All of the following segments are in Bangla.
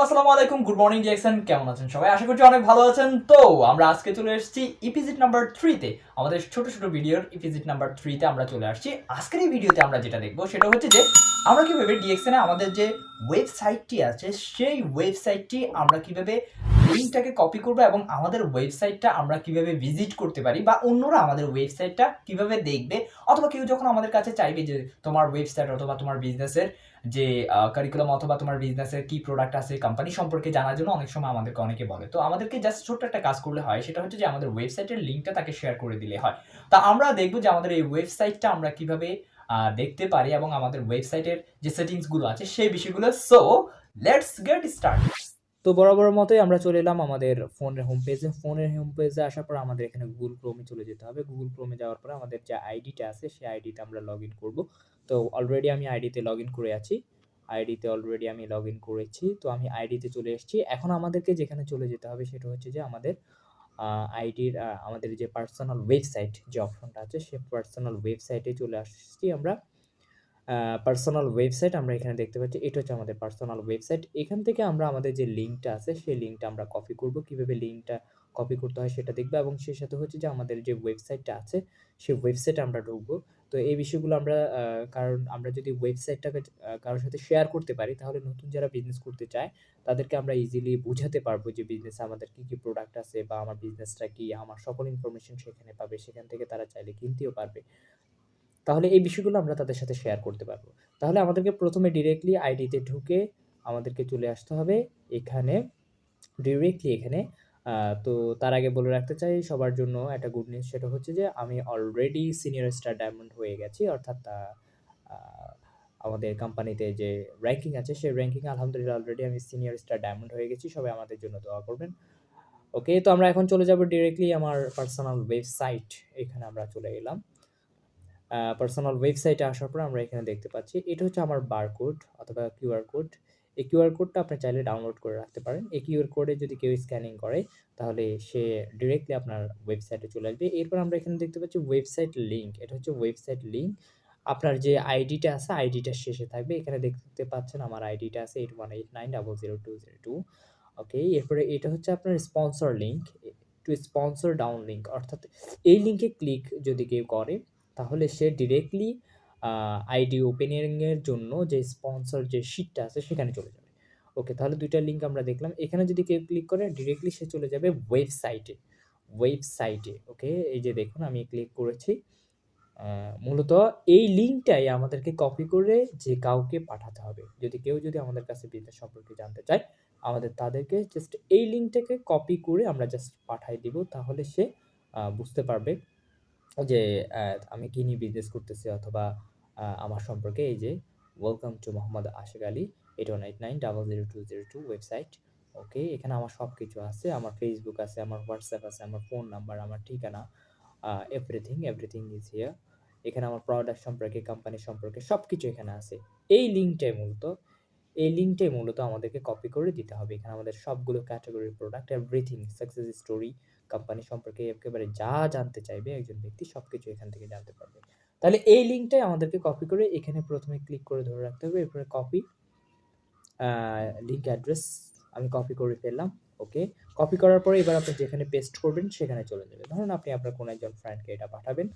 আসসালামু আলাইকুম, গুড মর্নিং জ্যাকসন। কেমন আছেন সবাই? আশা করছি অনেক ভালো আছেন। তো আমরা আজকে চলে এসেছি ইপিজিট নাম্বার 3 তে। আমাদের ছোট ছোট ভিডিওর ইপিজিট নাম্বার 3 তে আমরা চলে আসছি। আজকের এই ভিডিওতে আমরা যেটা দেখব সেটা হচ্ছে যে আমরা কিভাবে ডিএক্সএন এ আমাদের যে ওয়েবসাইটটি আছে সেই ওয়েবসাইটটি আমরা কিভাবে লিংকটাকে কপি করব এবং আমাদের ওয়েবসাইটটা আমরা কিভাবে ভিজিট করতে পারি বা অন্যরা আমাদের ওয়েবসাইটটা কিভাবে দেখবে, অথবা কেউ যখন আমাদের কাছে চাইবে যে তোমার ওয়েবসাইট অথবা তোমার বিজনেসের যে কারিকুলাম অথবা তোমার বিজনেসের কি প্রোডাক্ট আছে কোম্পানি সম্পর্কে জানার জন্য অনেক সময় আমাদেরকে অনেকে বলে। তো আমাদেরকে জাস্ট ছোট্ট একটা কাজ করলে হয়, সেটা হচ্ছে যে আমাদের ওয়েবসাইটের লিঙ্কটা তাকে শেয়ার করে দিলে হয়। তা আমরা দেখবো যে আমাদের এই ওয়েবসাইটটা আমরা কিভাবে দেখতে পারি এবং আমাদের ওয়েবসাইটের যে সেটিংসগুলো আছে সেই বিষয়গুলো। So let's get start. তো বরাবর মতোই আমরা চলে এলাম আমাদের ফোনের হোম পেজে। ফোনের হোম পেজে আসার পর আমাদের এখানে গুগল ক্রোমে চলে যেতে হবে। গুগল ক্রোমে যাওয়ার পরে আমাদের যে আইডিটা আছে সেই আইডিতে আমরা লগ ইন করবো। তো অলরেডি আমি আইডিতে লগ ইন করে আছি। আইডিতে অলরেডি আমি লগ ইন করেছি। তো আমি আইডিতে চলে এসেছি। এখন আমাদেরকে যেখানে চলে যেতে হবে সেটা হচ্ছে যে আমাদের আইডির আমাদের যে পার্সোনাল ওয়েবসাইট যে অপশনটা আছে সেই পার্সোনাল ওয়েবসাইটে চলে আসছি আমরা। পার্সোনাল ওয়েবসাইট আমরা এখানে দেখতে পাচ্ছি, এটা হচ্ছে আমাদের পার্সোনাল ওয়েবসাইট। এখান থেকে আমরা আমাদের যে লিঙ্কটা আছে সেই লিঙ্কটা আমরা কপি করব। কিভাবে লিঙ্কটা কপি করতে হয় সেটা দেখব এবং সেই সাথে হচ্ছে যে আমাদের যে ওয়েবসাইটটা আছে সেই ওয়েবসাইটে আমরা ঢুকবো। তো এই বিষয়গুলো আমরা কারণ আমরা যদি ওয়েবসাইটটাকে কারোর সাথে শেয়ার করতে পারি তাহলে নতুন যারা বিজনেস করতে চায় তাদেরকে আমরা ইজিলি বুঝাতে পারবো যে বিজনেসে আমাদের কী কী প্রোডাক্ট আছে বা আমার বিজনেসটা কি, আমার সকল ইনফরমেশন সেখানে পাবে। সেখান থেকে তারা চাইলে কিনতেও পারবে। তাহলে এই বিষয়গুলো আমরা তাদের সাথে শেয়ার করতে পারবো। তাহলে আমাদেরকে প্রথমে ডিরেক্টলি আইডিতে ঢুকে আমাদেরকে চলে আসতে হবে এখানে, ডিরেক্টলি এখানে। তো তার আগে বলে রাখতে চাই সবার জন্য একটা গুড নিউজ, সেটা হচ্ছে যে আমি অলরেডি সিনিয়র স্টার ডায়মন্ড হয়ে গেছি। অর্থাৎ আমাদের কোম্পানিতে যে র্যাঙ্কিং আছে সেই র্যাঙ্কিংয়ে আলহামদুলিল্লাহ অলরেডি আমি সিনিয়র স্টার ডায়মন্ড হয়ে গেছি। সবাই আমাদের জন্য দোয়া করবেন। ওকে, তো আমরা এখন চলে যাব ডিরেক্টলি আমার পার্সোনাল ওয়েবসাইট। এখানে আমরা চলে এলাম। পার্সোনাল ওয়েবসাইটে আসার পর আমরা এখানে দেখতে পাচ্ছি এটা হচ্ছে আমার বারকোড অথবা কিউআর কোড। এই কিউআর কোডটা আপনি চাইলে ডাউনলোড করে রাখতে পারেন। এই কিউআর কোডে যদি কেউ স্ক্যানিং করে তাহলে সে ডিরেক্টলি আপনার ওয়েবসাইটে চলে আসবে। এরপর আমরা এখানে দেখতে পাচ্ছি ওয়েবসাইট লিঙ্ক। এটা হচ্ছে ওয়েবসাইট লিঙ্ক। আপনার যে আইডিটা আছে আইডিটার শেষে থাকবে। এখানে দেখতে পাচ্ছেন আমার আইডিটা আছে 8189000202। ওকে, এরপরে এটা হচ্ছে আপনার sponsor link, two sponsor down link. অর্থাৎ এই লিঙ্কে ক্লিক যদি কেউ করে তাহলে সে ডিরেক্টলি আইডি ওপেনিংয়ের জন্য যে স্পন্সর যে শিটটা আছে সেখানে চলে যাবে। ওকে, তাহলে দুইটা লিঙ্ক আমরা দেখলাম। এখানে যদি কেউ ক্লিক করে ডিরেক্টলি সে চলে যাবে ওয়েবসাইটে। ওকে, এই যে দেখুন আমি ক্লিক করেছি। মূলত এই লিঙ্কটাই আমাদেরকে কপি করে যে কাউকে পাঠাতে হবে। যদি আমাদের কাছে বিজনেস সম্পর্কে জানতে চায় আমাদের তাদেরকে জাস্ট এই লিঙ্কটাকে কপি করে আমরা জাস্ট পাঠাই দিব। তাহলে সে বুঝতে পারবে যে আমি কি নিয়ে বিজনেস করতেছি অথবা আমার সম্পর্কে। এই যে welcome to Mohammad Ashik Ali 8189000202 website. Okay, এখানে আমার সব কিছু আছে। আমার ফেসবুক আছে, আমার হোয়াটসঅ্যাপ আছে, আমার ফোন নাম্বার, আমার ঠিকানা, এভরিথিং ইজ হিয়ার। এখানে আমার প্রোডাক্ট সম্পর্কে, কোম্পানি সম্পর্কে সব কিছু এখানে আছে। এই লিঙ্কটাই মূলত আমাদেরকে কপি করে দিতে হবে। এখানে আমাদের সবগুলো ক্যাটাগরির product, everything, success story, company সম্পর্কে একেবারে যা জানতে চাইবে একজন ব্যক্তি সবকিছু এখান থেকে জানতে পারবে। তাহলে এই লিঙ্কটাই আমাদেরকে কপি করে এখানে প্রথমে ক্লিক করে ধরে রাখতে হবে। এরপরে কপি লিঙ্ক অ্যাড্রেস আমি কপি করে ফেললাম। ওকে, কপি করার পরে এবার আপনি যেখানে পেস্ট করবেন সেখানে চলে যাবে। ধরুন আপনি আপনার কোনো একজন ফ্রেন্ডকে এটা পাঠাবেন।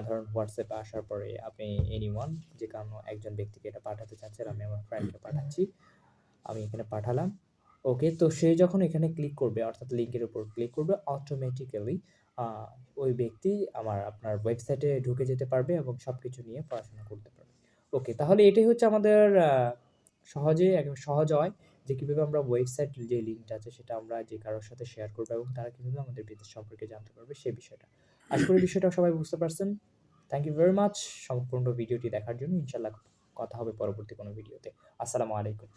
ধরুন হোয়াটসঅ্যাপে আসার পরে আপনি এনিওয়ান যে কোনো একজন ব্যক্তিকে এটা পাঠাতে চাচ্ছেন। আমি আমার ফ্রেন্ডকে পাঠাচ্ছি। আমি এখানে পাঠালাম। ওকে, তো সে যখন এখানে ক্লিক করবে অর্থাৎ লিঙ্কের উপর ক্লিক করবে অটোমেটিক্যালি ওই ব্যক্তি আপনার ওয়েবসাইটে ঢুকে যেতে পারবে এবং সব কিছু নিয়ে পড়াশোনা করতে পারবে। ওকে, তাহলে এটাই হচ্ছে আমাদের সহজ হয় যে কীভাবে আমরা ওয়েবসাইট যে লিঙ্কটা আছে সেটা আমরা যে কারোর সাথে শেয়ার করবো এবং তারা কীভাবে আমাদের বিজনেস সম্পর্কে জানতে পারবে সেই বিষয়টা। আশা করি বিষয়টা সবাই বুঝতে পারছেন। থ্যাংক ইউ ভেরি মাচ সম্পূর্ণ ভিডিওটি দেখার জন্য। ইনশাল্লাহ কথা হবে পরবর্তী কোনো ভিডিওতে। আসসালামু আলাইকুম।